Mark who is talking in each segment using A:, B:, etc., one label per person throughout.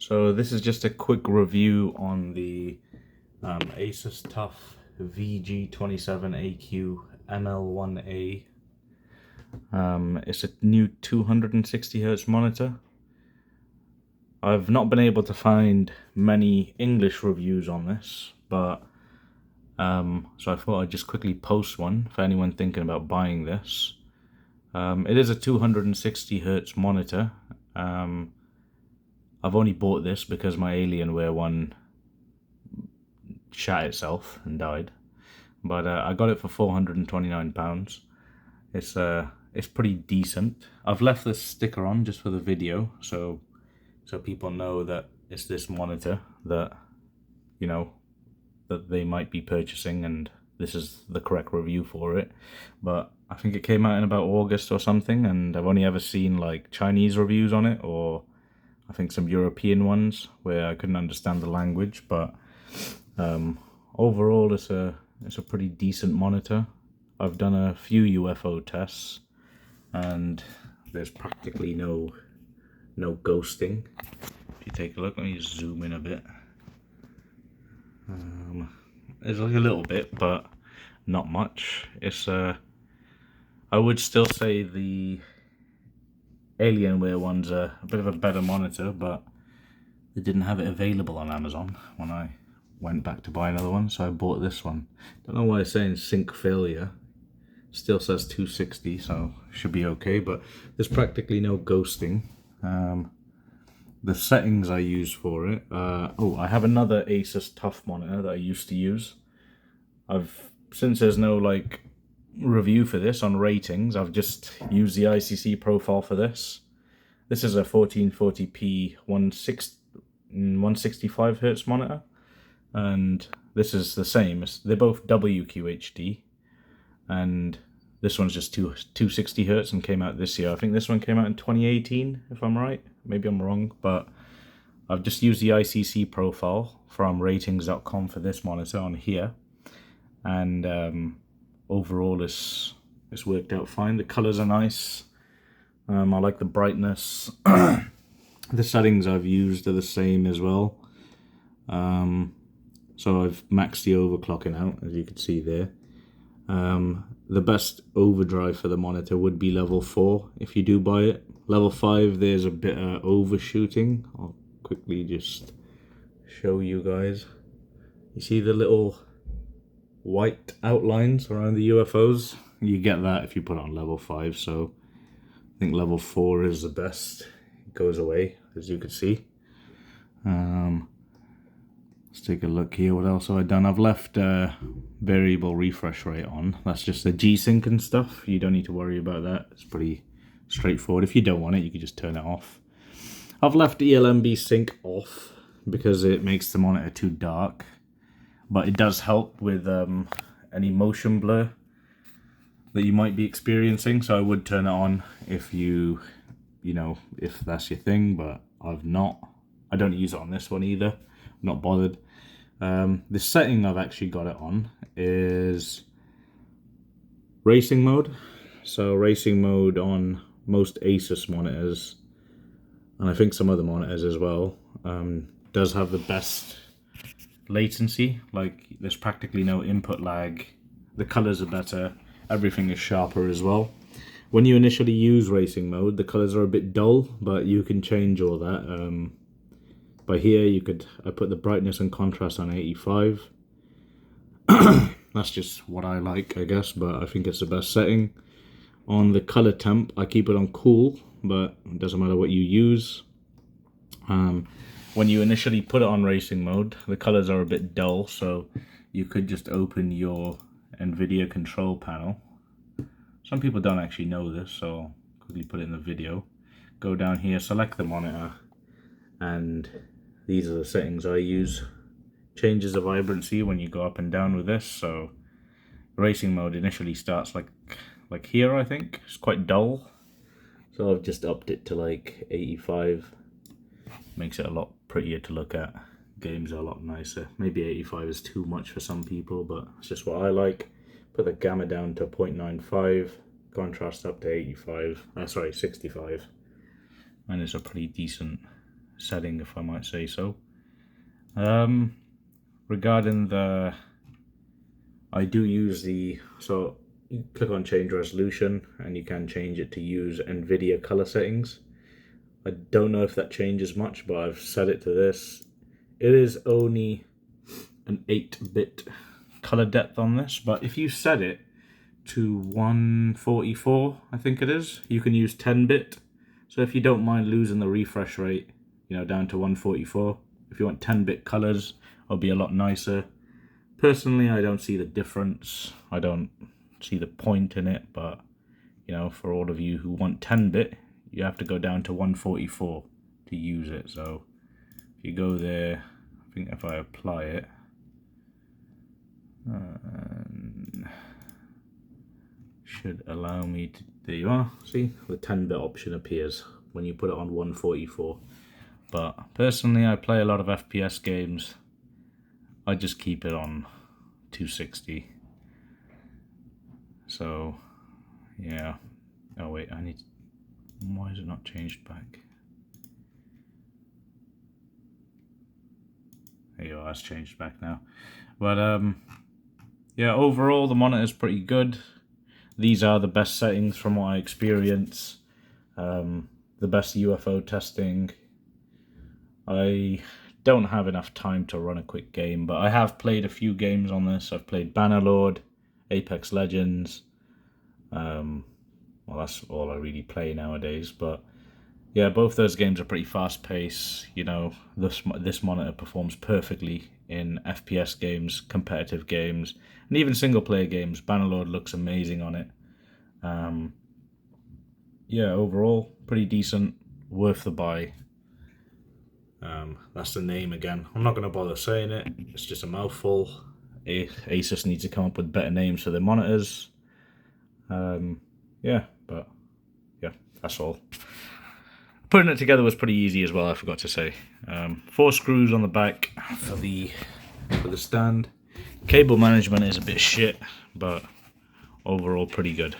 A: So this is just a quick review on the Asus Tuf VG27AQML1A. It's a new 260Hz monitor. I've not been able to find many English reviews on this, but so I thought I'd just quickly post one for anyone thinking about buying this. It is a 260Hz monitor. I've only bought this because my Alienware one shat itself and died, but I got it for £429. It's pretty decent. I've left this sticker on just for the video, so people know that it's this monitor that that they might be purchasing, and this is the correct review for it. But I think it came out in about August or something, and I've only ever seen like Chinese reviews on it, or I think some European ones where I couldn't understand the language. But overall it's a pretty decent monitor. I've done a few UFO tests and there's practically no ghosting. If you take a look, let me just zoom in a bit. There's like a little bit, but not much. It's I would still say the Alienware one's a bit of a better monitor, but they didn't have it available on Amazon when I went back to buy another one, so I bought this one. Don't know why it's saying sync failure. Still says 260, so should be okay, but there's practically no ghosting. The settings I use for it, I have another Asus Tuf monitor that I used to use. Since there's no like review for this on ratings, I've just used the ICC profile for this. This is a 1440p 165Hz monitor, and this is the same. They're both WQHD, and this one's just 260Hz and came out this year. I think this one came out in 2018, if I'm right. Maybe I'm wrong, but I've just used the ICC profile from ratings.com for this monitor on here, and overall it's worked out fine. The colors are nice. I like the brightness. The settings I've used are the same as well. So I've maxed the overclocking out, as you can see there. The best overdrive for the monitor would be level 4 if you do buy it. Level 5, there's a bit of overshooting. I'll quickly just show you guys. You see the little white outlines around the UFOs? You get that if you put it on level 5, so I think level 4 is the best. It goes away, as you can see. Let's take a look here. What else have I done? I've left variable refresh rate on. That's just the G-Sync and stuff. You don't need to worry about that. It's pretty straightforward. If you don't want it, you can just turn it off. I've left ELMB sync off because it makes the monitor too dark, but it does help with any motion blur that you might be experiencing, so I would turn it on if if that's your thing, but I've not. I don't use it on this one either. I'm not bothered. The setting I've actually got it on is racing mode. So racing mode on most Asus monitors, and I think some other monitors as well, does have the best latency. Like, there's practically no input lag. The colors are better. Everything is sharper as well. When you initially use racing mode, the colors are a bit dull, but you can change all that. By here, I put the brightness and contrast on 85. That's just what I like, I guess, but I think it's the best setting. On the color temp, I keep it on cool, but it doesn't matter what you use. When you initially put it on racing mode, the colors are a bit dull, so you could just open your NVIDIA control panel. Some people don't actually know this, so I'll quickly put it in the video. Go down here, select the monitor, and these are the settings I use. Changes the vibrancy when you go up and down with this. So racing mode initially starts like here, I think. It's quite dull, so I've just upped it to like 85. Makes it a lot prettier to look at. Games are a lot nicer. Maybe 85 is too much for some people, but it's just what I like. Put the gamma down to 0.95, contrast up to 65, 65, and it's a pretty decent setting, if I might say so. Regarding the, I do use so you click on change resolution and you can change it to use NVIDIA color settings. I don't know if that changes much, but I've set it to this. It is only an 8-bit color depth on this, but if you set it to 144, I think it is, you can use 10-bit. So if you don't mind losing the refresh rate, you know, down to 144, if you want 10-bit colors, it'll be a lot nicer. Personally, I don't see the difference. I don't see the point in it, but you know, for all of you who want 10-bit, you have to go down to 144 to use it. So if you go there, I think if I apply it, should allow me to, there you are, see, the 10-bit option appears when you put it on 144. But personally, I play a lot of FPS games. I just keep it on 260. So yeah, oh wait, I need, why is it not changed back? There you are, it's changed back now. But yeah, overall the monitor is pretty good. These are the best settings from what I experience. The best UFO testing. I don't have enough time to run a quick game, but I have played a few games on this. I've played Bannerlord, Apex Legends. Well, that's all I really play nowadays, but yeah, both those games are pretty fast paced. You know, this monitor performs perfectly in FPS games, competitive games, and even single player games. Bannerlord looks amazing on it. Yeah, overall pretty decent, worth the buy. That's the name again. I'm not going to bother saying it. It's just a mouthful. Asus needs to come up with better names for their monitors. Yeah, but yeah, that's all. Putting it together was pretty easy as well, I forgot to say. 4 screws on the back for the stand. Cable management is a bit shit, but overall pretty good.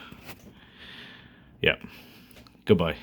A: Yeah, goodbye.